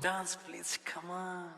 dance, please, come on.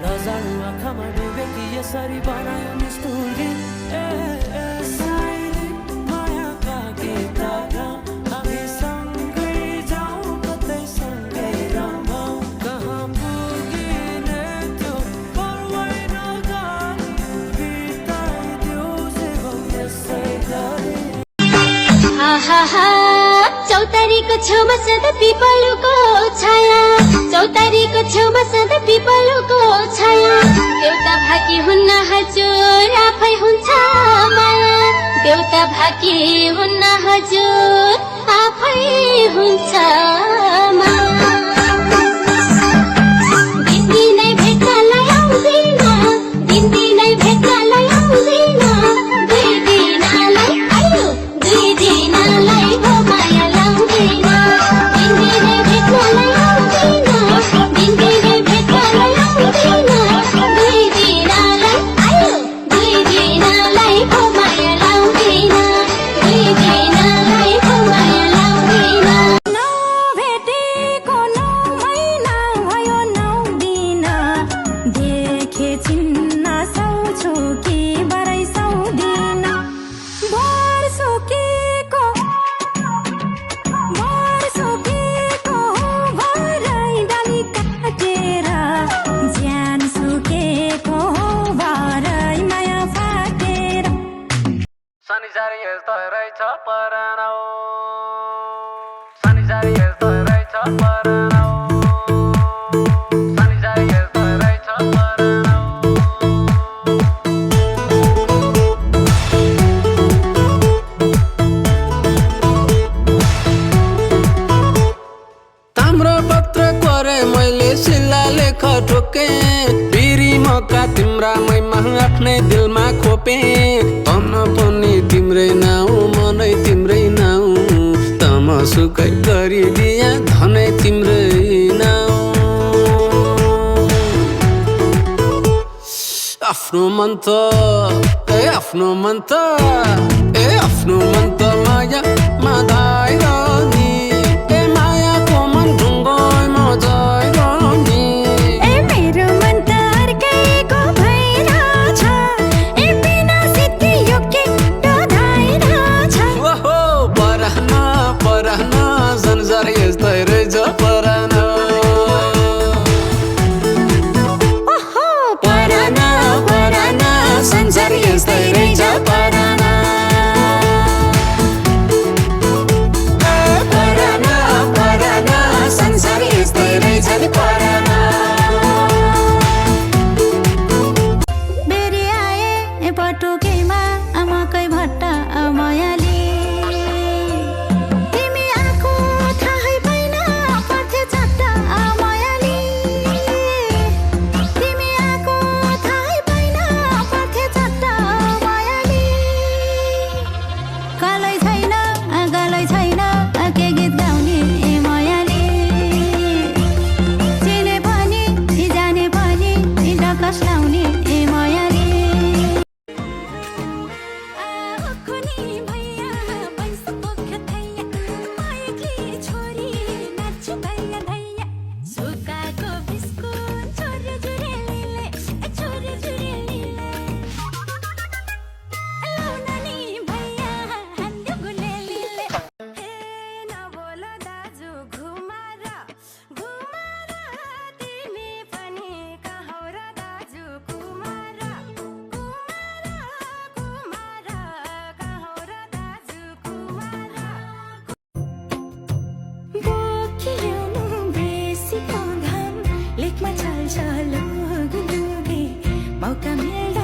Lazaru आँखामा डुबेकी यसरी बनायो निष्ठुरी साइली मायाका गीतका हामी सँगै जाउँ कतै सँगै रमाउँ कहाँ पुगिने त्यो पर्वै नगरी बिताइदेऊ जीवन यसै गरी चौतारीको छेउमा सदा पिपलुको छाया चौतारीको छेउमा सदा पिपलुको छाया देउता भाकी हुन्न हजुर आफै हुन्छ माया देउता भाकी हुन्न हजुर आफै हुन्छ माया दिनदिनै भेट्नलाई आउँदैन दिनदिनै भेट्नलाई आउँदैन दुई दिनलाई हो माया लाउँदैन दिनदिनै भेट्नलाई आउँदैन दिनदिनै भेट्नलाई आउँदैन दुई दिनलाई हो माया लाउँदैन दुई दिनलाई हो माया लाउँदैन नभेटेको 9 महिना भयो 9 दिन देखे चिन्न सक्छु कि बरै सक्दिन भरै डाली काटेर ज्यान सुकेको भरै माया फाटेर शनिचारी यस्तो रहेछ परानौ शनिचारी यस्तो रहेछ परानौ शनिचारी यस्तो रहेछ परानौ ताम्रो पत्र करे मैले सिल्ला लेख ठोके बिरी मका तिम्रा मैमा आफ्नै दिलमा खोपे तन पनि तिम्रै नाउ मनै तिम्रै नाउ तमसुकै गरिदिया धनै तिम्रै नाउ आफ्नो मन त आफ्नो मन त माया माधाएर नि मायाको मन ढुङ्गोमा जाइ नि मेरो मन त अर्कैको भइरहेछ बिना सिद्धि यो के डधाइरहेछ ओहो परान संसार यस्तै रहेछ परान ओहो परान संसार यस्तै रहेछ परान परान संसार यस्तै रहेछ परान बेरी आए पटुकेमा मकै भट्टा मायाले तिमी आएको थाहै पाइन पर्थे चट्टा मायाले तिमी आएको थाहै पाइन पर्थे चट्टा मायाले गालै छैन के गीत गाउने मायाले चिने पनि जाने पनि डकस लाउने मायाले मुखमा छल्छ लुगे लुगे मौका मिल्दा